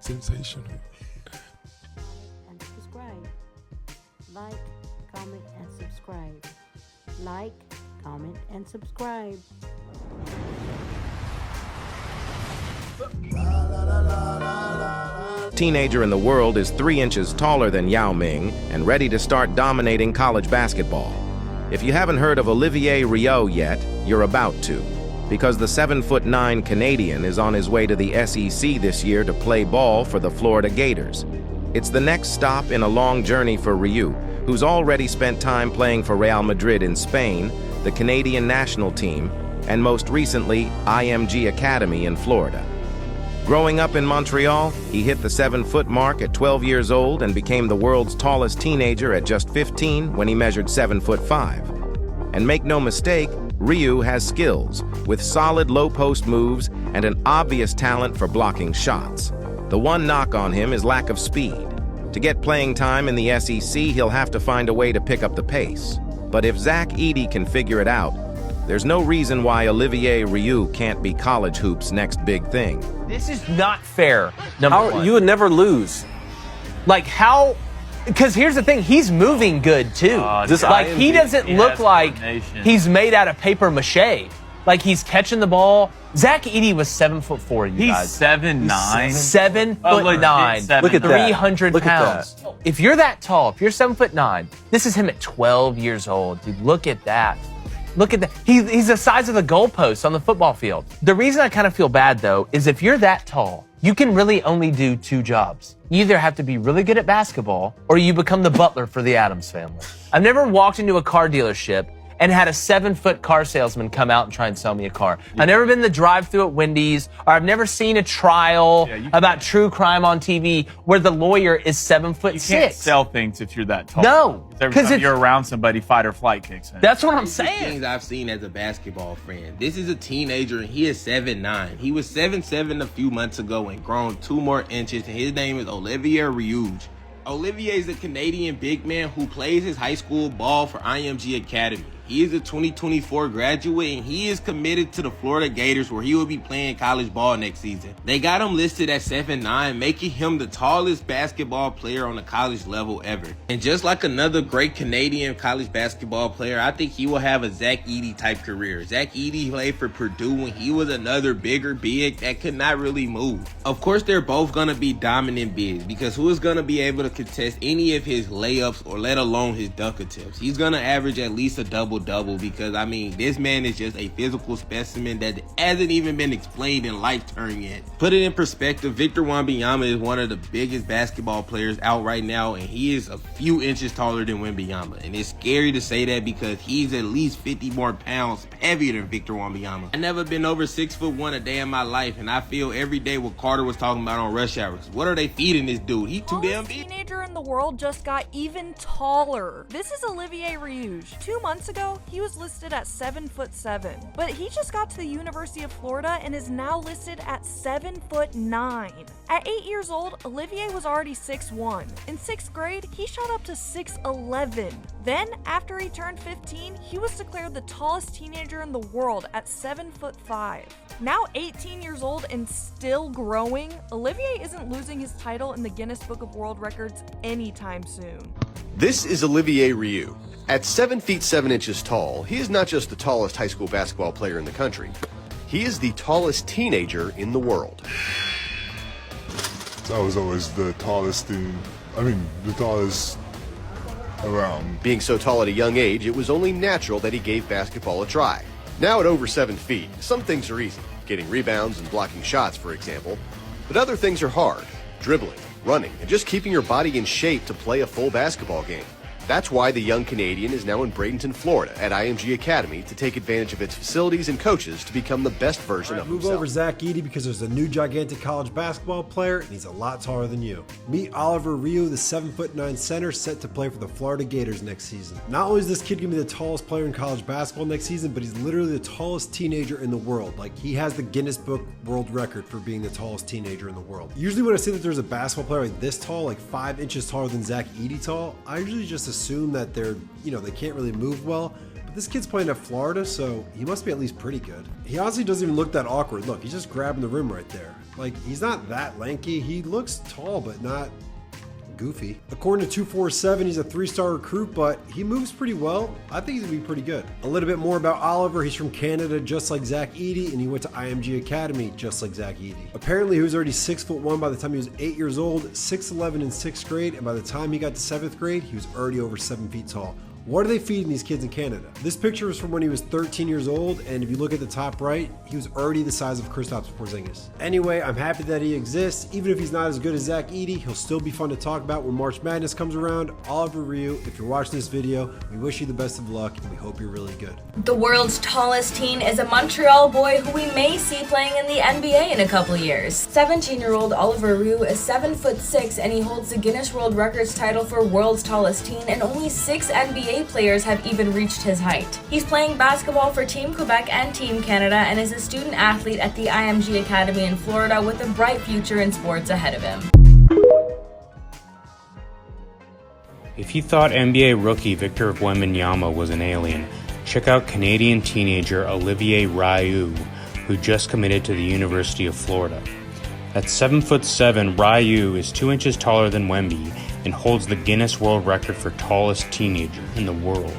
Sensational. And subscribe. Like, comment, and subscribe. Like, comment, and subscribe. Teenager in the world is 3 inches taller than Yao Ming and ready to start dominating college basketball. If you haven't heard of Olivier Rioux yet, you're about to, because the 7'9" Canadian is on his way to the SEC this year to play ball for the Florida Gators. It's the next stop in a long journey for Rioux, who's already spent time playing for Real Madrid in Spain, the Canadian national team, and most recently, IMG Academy in Florida. Growing up in Montreal, he hit the 7-foot mark at 12 years old and became the world's tallest teenager at just 15 when he measured 7'5". And make no mistake, Rioux has skills, with solid low-post moves and an obvious talent for blocking shots. The one knock on him is lack of speed. To get playing time in the SEC, he'll have to find a way to pick up the pace. But if Zach Edey can figure it out, there's no reason why Olivier Rioux can't be college hoops' next big thing. This is not fair, number one. You would never lose. Like, how... Because here's the thing, he's moving good, too. Like, he doesn't look like he's made out of paper mache. Like, he's catching the ball. Zach Edey was 7'4", you guys. He's 7'9". 7'9". Look at that. 300 Look at pounds. If you're that tall, if you're 7'9", this is him at 12 years old. Dude, look at that. Look at that. He's the size of the goalpost on the football field. The reason I kind of feel bad, though, is if you're that tall, you can really only do 2 jobs. You either have to be really good at basketball or you become the butler for the Addams family. I've never walked into a car dealership and had a 7-foot car salesman come out and try and sell me a car. I've never been in the drive-thru at Wendy's, or I've never seen a trial about true crime on TV where the lawyer is 7'6". You can't sell things if you're that tall. No, Every time you're around somebody, fight or flight kicks in. That's what I'm These are saying. things I've seen as a basketball friend. This is a teenager and he is 7'9". He was 7'7" a few months ago and grown 2 more inches, and his name is Olivier Rioux. Olivier is a Canadian big man who plays his high school ball for IMG Academy. He is a 2024 graduate and he is committed to the Florida Gators, where he will be playing college ball next season. They got him listed at 7'9", making him the tallest basketball player on the college level ever. And just like another great Canadian college basketball player, I think he will have a Zach Edey type career. Zach Edey played for Purdue and he was another bigger big that could not really move. Of course, they're both going to be dominant bigs, because who is going to be able to contest any of his layups or let alone his dunk attempts? He's going to average at least a double-double, because I mean, this man is just a physical specimen that hasn't even been explained in life term yet. Put it in perspective, Victor Wembanyama is one of the biggest basketball players out right now, and he is a few inches taller than Wembanyama. And it's scary to say that because he's at least 50 more pounds heavier than Victor Wembanyama. I've never been over 6'1" a day in my life, and I feel every day what Carter was talking about on Rush Hours. What are they feeding this dude? He too damn big. Teenager in the world just got even taller. This is Olivier Rioux. 2 months ago, he was listed at 7'7", but he just got to the University of Florida and is now listed at 7'9". At 8 years old, Olivier was already 6'1". In 6th grade, he shot up to 6'11". Then, after he turned 15, he was declared the tallest teenager in the world at 7'5". Now 18 years old and still growing, Olivier isn't losing his title in the Guinness Book of World Records anytime soon. This is Olivier Rioux. At 7 feet 7 inches tall, he is not just the tallest high school basketball player in the country. He is the tallest teenager in the world. I was always the tallest the tallest around. Being so tall at a young age, it was only natural that he gave basketball a try. Now at over 7 feet, some things are easy. Getting rebounds and blocking shots, for example. But other things are hard. Dribbling, running, and just keeping your body in shape to play a full basketball game. That's why the young Canadian is now in Bradenton, Florida at IMG Academy to take advantage of its facilities and coaches to become the best version of himself. Move over Zach Edey because there's a new gigantic college basketball player and he's a lot taller than you. Meet Olivier Rioux, the 7'9" center set to play for the Florida Gators next season. Not only is this kid going to be the tallest player in college basketball next season, but he's literally the tallest teenager in the world. Like, he has the Guinness Book World Record for being the tallest teenager in the world. Usually when I say that there's a basketball player like this tall, like 5 inches taller than Zach Edey tall, I usually just assume that they can't really move well. but this kid's playing at Florida, so he must be at least pretty good. He honestly doesn't even look that awkward. Look, he's just grabbing the rim right there. Like, he's not that lanky. He looks tall, but not goofy. According to 247, he's a 3-star recruit, but he moves pretty well. I think he's gonna be pretty good. A little bit more about Oliver. He's from Canada, just like Zach Edey, and he went to IMG Academy, just like Zach Edey. Apparently, he was already 6'1" by the time he was 8 years old, 6'11" in 6th grade, and by the time he got to 7th grade, he was already over 7 feet tall. What are they feeding these kids in Canada? This picture is from when he was 13 years old, and if you look at the top right, he was already the size of Kristaps Porzingis. Anyway, I'm happy that he exists. Even if he's not as good as Zach Edey, he'll still be fun to talk about when March Madness comes around. Oliver Rioux, if you're watching this video, we wish you the best of luck, and we hope you're really good. The world's tallest teen is a Montreal boy who we may see playing in the NBA in a couple years. 17-year-old Oliver Rioux is 7'6", and he holds the Guinness World Records title for world's tallest teen, and only 6 NBA players have even reached his height. He's playing basketball for Team Quebec and Team Canada and is a student athlete at the IMG Academy in Florida with a bright future in sports ahead of him. If you thought NBA rookie Victor Wembanyama was an alien, check out Canadian teenager Olivier Rioux, who just committed to the University of Florida. At 7'7", Rioux is 2 inches taller than Wemby and holds the Guinness World Record for tallest teenager in the world.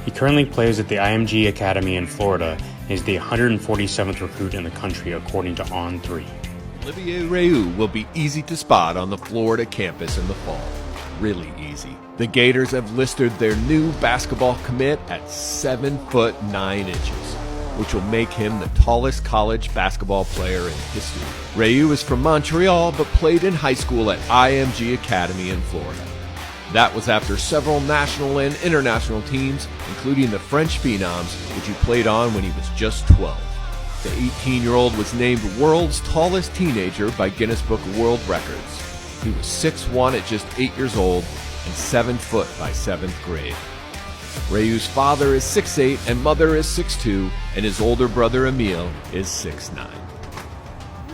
He currently plays at the IMG Academy in Florida and is the 147th recruit in the country according to On3. Olivier Rioux will be easy to spot on the Florida campus in the fall. Really easy. The Gators have listed their new basketball commit at 7'9", which will make him the tallest college basketball player in history. Rioux is from Montreal, but played in high school at IMG Academy in Florida. That was after several national and international teams, including the French Phenoms, which he played on when he was just 12. The 18-year-old was named world's tallest teenager by Guinness Book of World Records. He was 6'1" at just 8 years old and 7 foot by 7th grade. Rioux' father is 6'8" and mother is 6'2", and his older brother Emile is 6'9".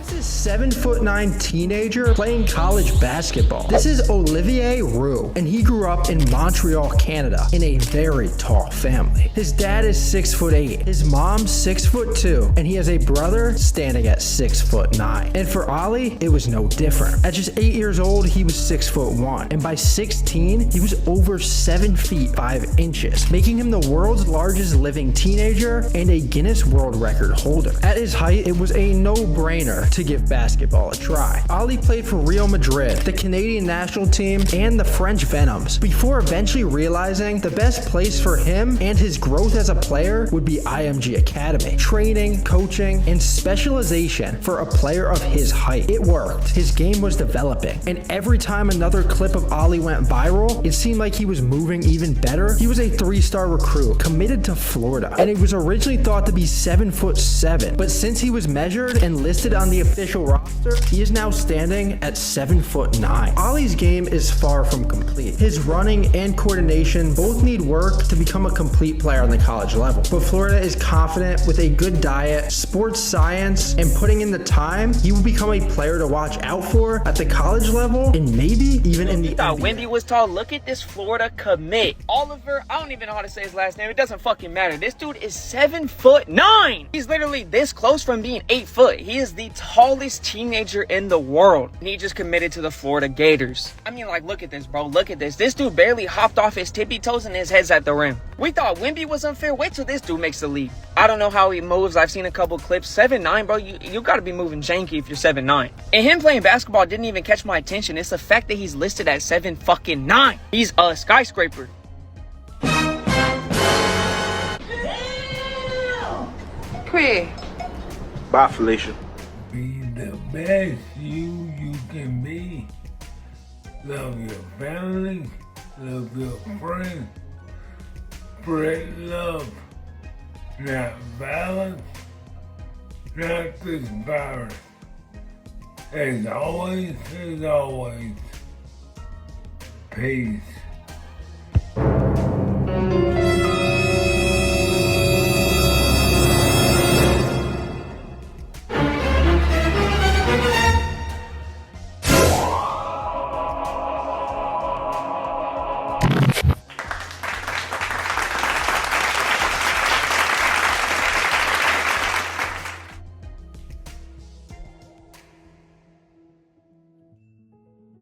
This is 7'9" teenager playing college basketball. This is Olivier Rioux, and he grew up in Montreal, Canada, in a very tall family. His dad is 6'8", his mom's 6'2", and he has a brother standing at 6'9". And for Ollie, it was no different. At just 8 years old, he was 6'1", and by 16, he was over 7 feet 5 inches, making him the world's largest living teenager and a Guinness World Record holder. At his height, it was a no-brainer to give basketball a try. Ollie played for Real Madrid, the Canadian national team, and the French Venoms, before eventually realizing the best place for him and his growth as a player would be IMG Academy. Training, coaching, and specialization for a player of his height. It worked. His game was developing, and every time another clip of Ollie went viral, it seemed like he was moving even better. He was a 3-star recruit, committed to Florida, and he was originally thought to be 7'7", but since he was measured and listed on the official roster, he is now standing at 7'9". Ollie's game is far from complete. His running and coordination both need work to become a complete player on the college level. But Florida is confident with a good diet, sports science, and putting in the time, he will become a player to watch out for at the college level and maybe even in the NBA. Thought Wemby was tall. Look at this Florida commit. Oliver, I don't even know how to say his last name. It doesn't fucking matter. This dude is 7'9". He's literally this close from being 8 foot. He is the tallest teenager in the world. And he just committed to the Florida Gators. I mean, like, look at this, bro. Look at this. This dude barely hopped off his tippy toes and his head's at the rim. We thought Wemby was unfair. Wait till this dude makes the league. I don't know how he moves. I've seen a couple clips. 7'9", bro. You gotta be moving janky if you're 7'9". And him playing basketball didn't even catch my attention. It's the fact that he's listed at 7'9". He's a skyscraper. Quit. Bye, Felicia. Be the best you can be. Love your family, love your friends. Spread love, not violence, not this virus. As always, peace.